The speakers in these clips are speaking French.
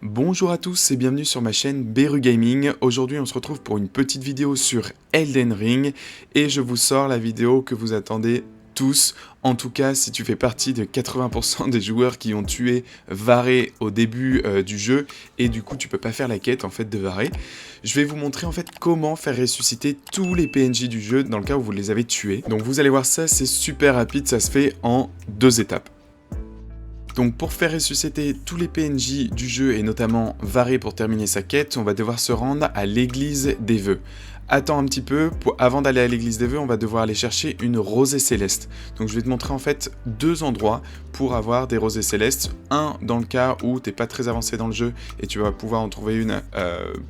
Bonjour à tous et bienvenue sur ma chaîne Beru Gaming. Aujourd'hui on se retrouve pour une petite vidéo sur Elden Ring et je vous sors la vidéo que vous attendez tous. En tout cas si tu fais partie de 80% des joueurs qui ont tué Varé au début du jeu et du coup tu peux pas faire la quête en fait de Varé. Je vais vous montrer en fait comment faire ressusciter tous les PNJ du jeu dans le cas où vous les avez tués. Donc vous allez voir ça, c'est super rapide, ça se fait en 2 étapes. Donc pour faire ressusciter tous les PNJ du jeu et notamment Varé pour terminer sa quête, on va devoir se rendre à l'église des vœux. Attends un petit peu, avant d'aller à l'église des vœux, on va devoir aller chercher une rosée céleste. Donc je vais te montrer en fait 2 endroits pour avoir des rosées célestes. Un dans le cas où t'es pas très avancé dans le jeu et tu vas pouvoir en trouver une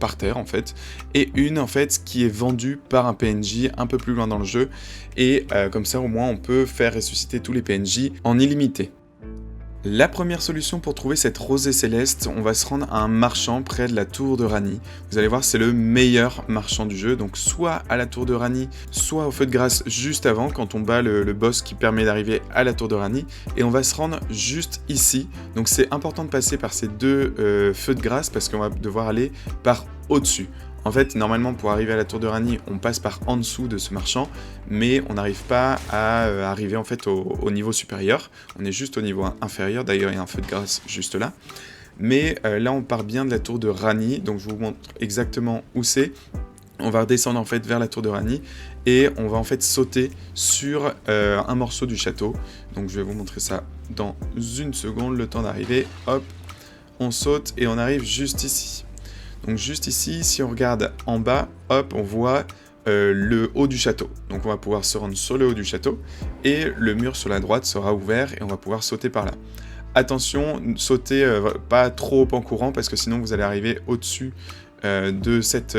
par terre en fait. Et une en fait qui est vendue par un PNJ un peu plus loin dans le jeu. Et comme ça au moins on peut faire ressusciter tous les PNJ en illimité. La première solution pour trouver cette rosée céleste, on va se rendre à un marchand près de la tour de Ranni. Vous allez voir, c'est le meilleur marchand du jeu, donc soit à la tour de Ranni, soit au feu de grâce juste avant, quand on bat le boss qui permet d'arriver à la tour de Ranni, et on va se rendre juste ici. Donc c'est important de passer par ces 2 feux de grâce, parce qu'on va devoir aller par au-dessus. En fait, normalement, pour arriver à la tour de Ranni, on passe par en dessous de ce marchand, mais on n'arrive pas à arriver en fait au niveau supérieur. On est juste au niveau inférieur, d'ailleurs il y a un feu de grâce juste là. Mais là, on part bien de la tour de Ranni, donc je vous montre exactement où c'est. On va redescendre en fait vers la tour de Ranni et on va en fait sauter sur un morceau du château. Donc je vais vous montrer ça dans une seconde, le temps d'arriver. Hop, on saute et on arrive juste ici. Donc juste ici, si on regarde en bas, hop, on voit le haut du château. Donc on va pouvoir se rendre sur le haut du château et le mur sur la droite sera ouvert et on va pouvoir sauter par là. Attention, sautez pas trop en courant parce que sinon vous allez arriver au-dessus de cette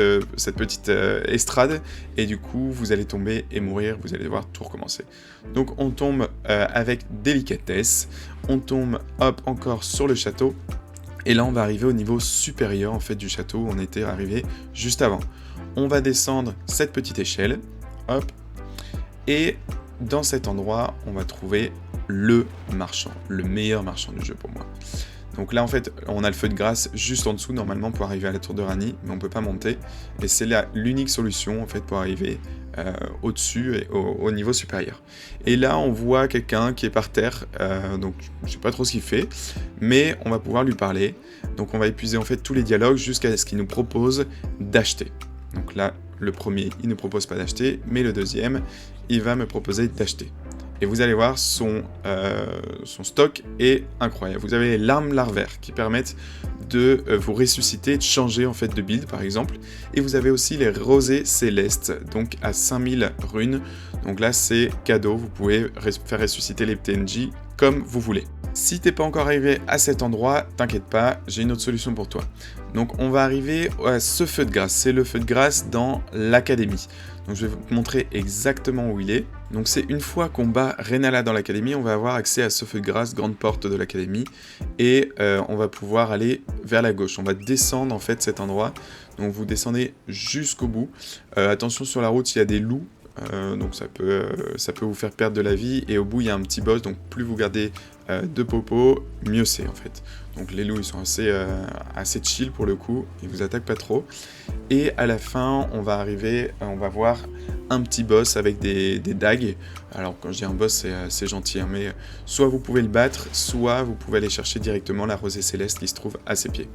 petite estrade et du coup vous allez tomber et mourir, vous allez devoir tout recommencer. Donc on tombe avec délicatesse, on tombe hop encore sur le château. Et là, on va arriver au niveau supérieur en fait du château où on était arrivé juste avant. On va descendre cette petite échelle, hop, et dans cet endroit, on va trouver le marchand, le meilleur marchand du jeu pour moi. Donc là, en fait, on a le feu de grâce juste en dessous, normalement, pour arriver à la tour de Ranni, mais on ne peut pas monter. Et c'est l'unique solution, en fait, pour arriver au-dessus et au niveau supérieur. Et là, on voit quelqu'un qui est par terre, donc je ne sais pas trop ce qu'il fait, mais on va pouvoir lui parler. Donc on va épuiser, en fait, tous les dialogues jusqu'à ce qu'il nous propose d'acheter. Donc là, le premier, il ne propose pas d'acheter, mais le deuxième, il va me proposer d'acheter. Et vous allez voir, son stock est incroyable. Vous avez les larmes larvaires qui permettent de vous ressusciter, de changer en fait de build par exemple. Et vous avez aussi les rosées célestes, donc à 5000 runes. Donc là c'est cadeau, vous pouvez faire ressusciter les PNJ comme vous voulez. Si t'es pas encore arrivé à cet endroit, t'inquiète pas, j'ai une autre solution pour toi. Donc on va arriver à ce feu de grâce, c'est le feu de grâce dans l'académie. Donc je vais vous montrer exactement où il est. Donc c'est une fois qu'on bat Renala dans l'académie, on va avoir accès à ce feu de grâce, grande porte de l'académie, et on va pouvoir aller vers la gauche. On va descendre en fait cet endroit, donc vous descendez jusqu'au bout. Attention sur la route, il y a des loups. Donc ça peut vous faire perdre de la vie et au bout il y a un petit boss, donc plus vous gardez de popo, mieux c'est en fait. Donc les loups ils sont assez chill pour le coup, ils vous attaquent pas trop. Et à la fin on va voir un petit boss avec des dagues. Alors quand je dis un boss c'est gentil, hein, mais soit vous pouvez le battre, soit vous pouvez aller chercher directement la rosée céleste qui se trouve à ses pieds.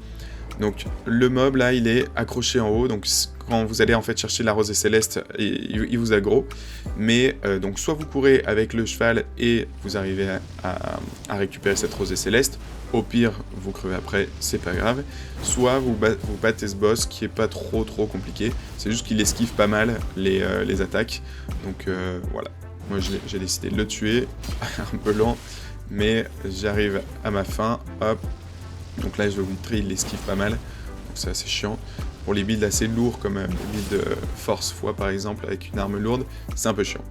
Donc le mob là il est accroché en haut, donc quand vous allez en fait chercher la rosée céleste, il vous aggro. Mais donc soit vous courez avec le cheval et vous arrivez à récupérer cette rosée céleste, au pire vous crevez après, c'est pas grave. Soit vous battez ce boss qui est pas trop compliqué, c'est juste qu'il esquive pas mal les attaques. Donc voilà, moi j'ai décidé de le tuer, un peu lent, mais j'arrive à ma fin, hop. Donc là je vais vous montrer, il l'esquive pas mal, donc c'est assez chiant. Pour les builds assez lourds comme les builds force foi par exemple avec une arme lourde, c'est un peu chiant.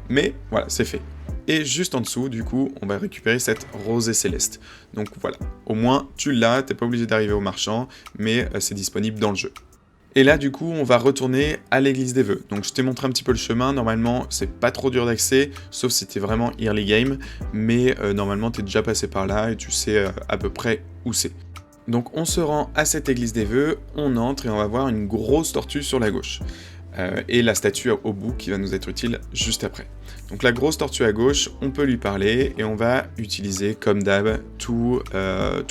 Mais voilà, c'est fait. Et juste en dessous, du coup, on va récupérer cette rosée céleste. Donc voilà, au moins tu l'as, t'es pas obligé d'arriver au marchand, mais c'est disponible dans le jeu. Et là, du coup, on va retourner à l'église des vœux. Donc je t'ai montré un petit peu le chemin, normalement c'est pas trop dur d'accès, sauf si t'es vraiment early game, mais normalement t'es déjà passé par là et tu sais à peu près où c'est. Donc on se rend à cette église des vœux, on entre et on va voir une grosse tortue sur la gauche. Et la statue au bout qui va nous être utile juste après. Donc la grosse tortue à gauche, on peut lui parler et on va utiliser comme d'hab tous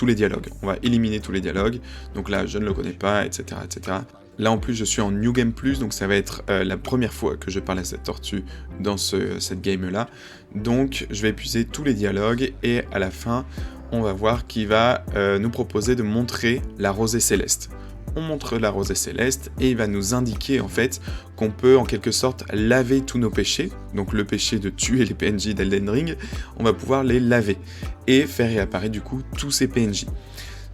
les dialogues. On va éliminer tous les dialogues, donc là je ne le connais pas, etc. etc. Là en plus je suis en New Game Plus, donc ça va être la première fois que je parle à cette tortue dans cette game là. Donc je vais épuiser tous les dialogues et à la fin on va voir qu'il va nous proposer de montrer la rosée céleste. On montre la rosée céleste et il va nous indiquer en fait qu'on peut en quelque sorte laver tous nos péchés, donc le péché de tuer les PNJ d'Elden Ring, on va pouvoir les laver et faire réapparaître du coup tous ces PNJ.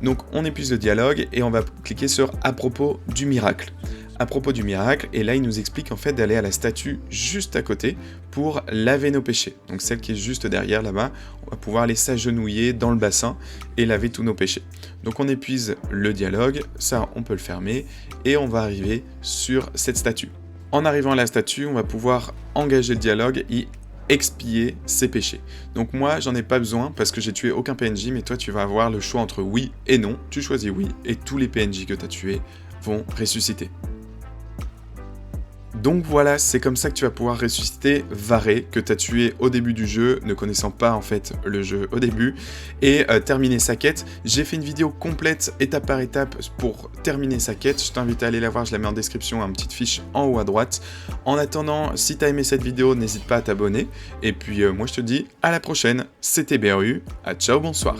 Donc on épuise le dialogue et on va cliquer sur à propos du miracle. À propos du miracle, et là il nous explique en fait d'aller à la statue juste à côté pour laver nos péchés. Donc celle qui est juste derrière là-bas, on va pouvoir aller s'agenouiller dans le bassin et laver tous nos péchés. Donc on épuise le dialogue, ça on peut le fermer, et on va arriver sur cette statue. En arrivant à la statue, on va pouvoir engager le dialogue et expier ses péchés. Donc moi j'en ai pas besoin parce que j'ai tué aucun PNJ, mais toi tu vas avoir le choix entre oui et non. Tu choisis oui et tous les PNJ que tu as tués vont ressusciter. Donc voilà, c'est comme ça que tu vas pouvoir ressusciter Varé, que tu as tué au début du jeu, ne connaissant pas en fait le jeu au début, et terminer sa quête. J'ai fait une vidéo complète, étape par étape, pour terminer sa quête. Je t'invite à aller la voir, je la mets en description, une petite fiche en haut à droite. En attendant, si tu as aimé cette vidéo, n'hésite pas à t'abonner. Et puis moi je te dis à la prochaine, c'était BRU, à ciao, bonsoir.